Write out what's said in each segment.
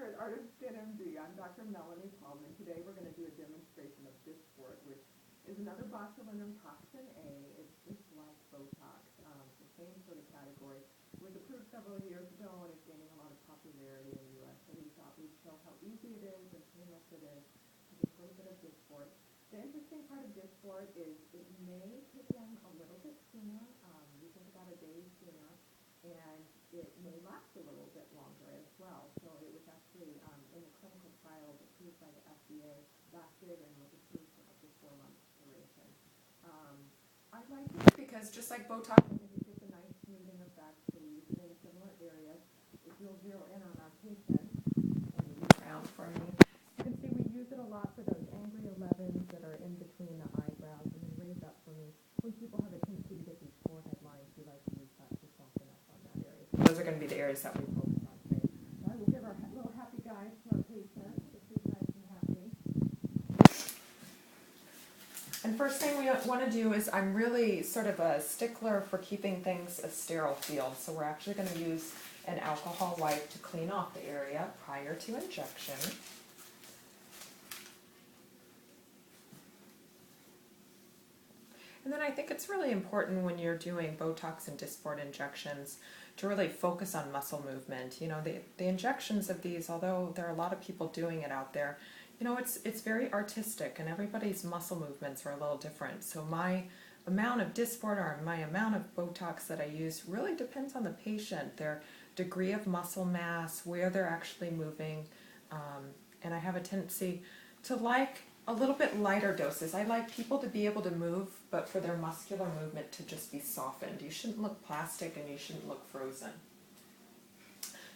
here at Art of Skin MD. I'm Dr. Melanie Palm, and today we're going to do a demonstration of Dysport, which is another botulinum toxin A. It's just like Botox, the same sort of category. It was approved several years ago and is gaining a lot of popularity in the U.S., so we thought we'd show how easy it is and painless it is to just a little bit of Dysport. The interesting part of Dysport is it may kick in a little bit sooner. We think about a day sooner, and it may last a little bit longer as well. So it was actually in the clinical trials approved by the FDA, lasted and was approved for up to 4 months duration. I like it because just like Botox, I think it gives a nice smoothing effect, so we use it in similar areas. If you'll zero in on our patient, and you look around for me, you can see we use it a lot for those angry 11s that are in between the eyebrows, and then raise up for me. When people have a tendency to get these forehead lines, we like to use that to soften up on that area. So those are going to be the areas that we focus on today. All right, we'll give our little happy guys to our patient. Get this nice and happy. And first thing we want to do is, I'm really sort of a stickler for keeping things a sterile feel. So we're actually going to use an alcohol wipe to clean off the area prior to injection. And then I think it's really important when you're doing Botox and Dysport injections to really focus on muscle movement. You know, the injections of these, although there are a lot of people doing it out there, you know, it's very artistic, and everybody's muscle movements are a little different. So my amount of Dysport or my amount of Botox that I use really depends on the patient, their degree of muscle mass, where they're actually moving, and I have a tendency to like a little bit lighter doses. I like people to be able to move, but for their muscular movement to just be softened. You shouldn't look plastic and you shouldn't look frozen.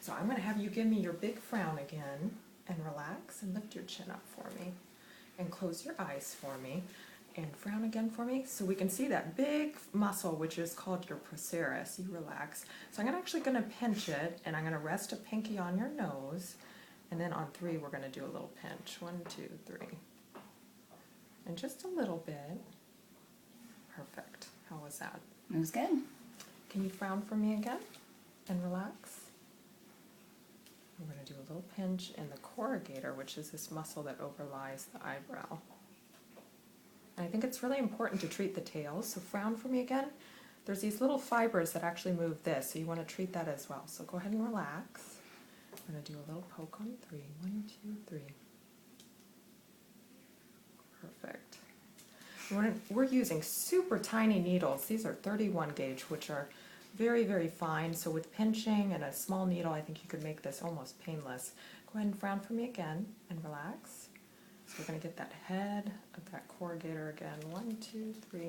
So I'm going to have you give me your big frown again, and relax and lift your chin up for me, and close your eyes for me, and frown again for me, so we can see that big muscle, which is called your procerus. You relax. So I'm actually going to pinch it, and I'm going to rest a pinky on your nose, and then on 3 we're going to do a little pinch. 1, 2, 3. And just a little bit. Perfect. How was that? It was good. Can you frown for me again and relax? We're going to do a little pinch in the corrugator, which is this muscle that overlies the eyebrow. And I think it's really important to treat the tails, so frown for me again. There's these little fibers that actually move this, so you want to treat that as well. So go ahead and relax. I'm going to do a little poke on 3. 1, 2, 3. Perfect. We're using super tiny needles. These are 31 gauge, which are very, very fine. So with pinching and a small needle, I think you could make this almost painless. Go ahead and frown for me again and relax. So we're going to get that head of that corrugator again. 1, 2, 3.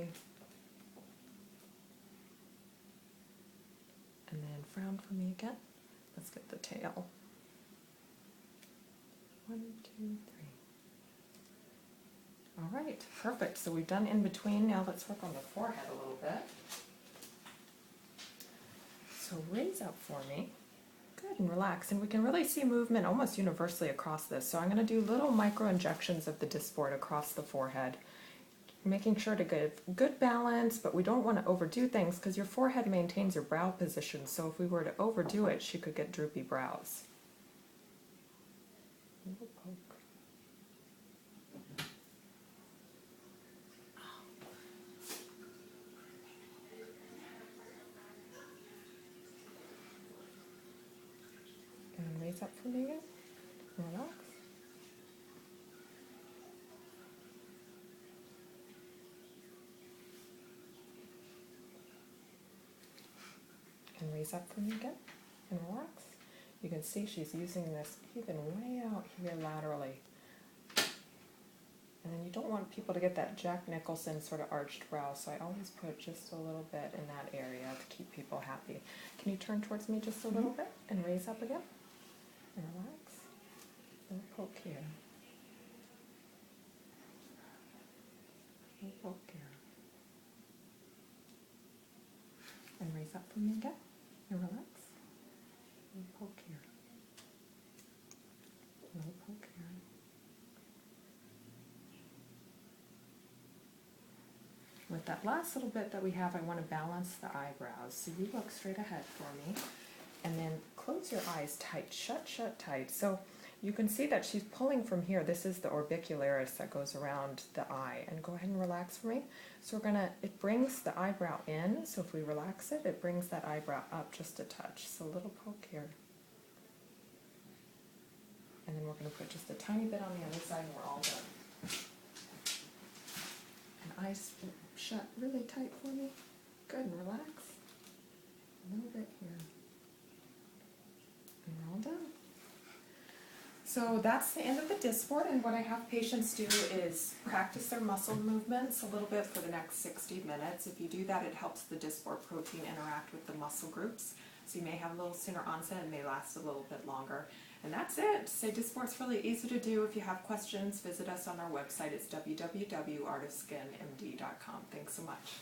And then frown for me again. Let's get the tail. 1, 2, 3. All right, perfect. So we've done in between. Now let's work on the forehead a little bit. So raise up for me. Good, and relax. And we can really see movement almost universally across this. So I'm going to do little micro injections of the Dysport across the forehead, making sure to give good balance, but we don't want to overdo things because your forehead maintains your brow position. So if we were to overdo it, she could get droopy brows. A little poke. And raise up for me again. Relax. And raise up for me again. And relax. You can see she's using this even way out here laterally. And then you don't want people to get that Jack Nicholson sort of arched brow, so I always put just a little bit in that area to keep people happy. Can you turn towards me just a little bit and raise up again? And relax. And poke here. And poke here. And raise up for me again. And relax. And poke here. And poke here. With that last little bit that we have, I want to balance the eyebrows. So you look straight ahead for me, and then close your eyes tight, shut tight. So You can see that she's pulling from here. This is the orbicularis that goes around the eye. And go ahead and relax for me. So it brings the eyebrow in. So if we relax it, it brings that eyebrow up just a touch. So a little poke here. And then we're going to put just a tiny bit on the other side and we're all done. And eyes shut really tight for me. Good, and relax. A little bit here. And we're all done. So that's the end of the Dysport, and what I have patients do is practice their muscle movements a little bit for the next 60 minutes. If you do that, it helps the Dysport protein interact with the muscle groups. So you may have a little sooner onset and may last a little bit longer. And that's it. So Dysport's really easy to do. If you have questions, visit us on our website. It's www.artofskinmd.com. Thanks so much.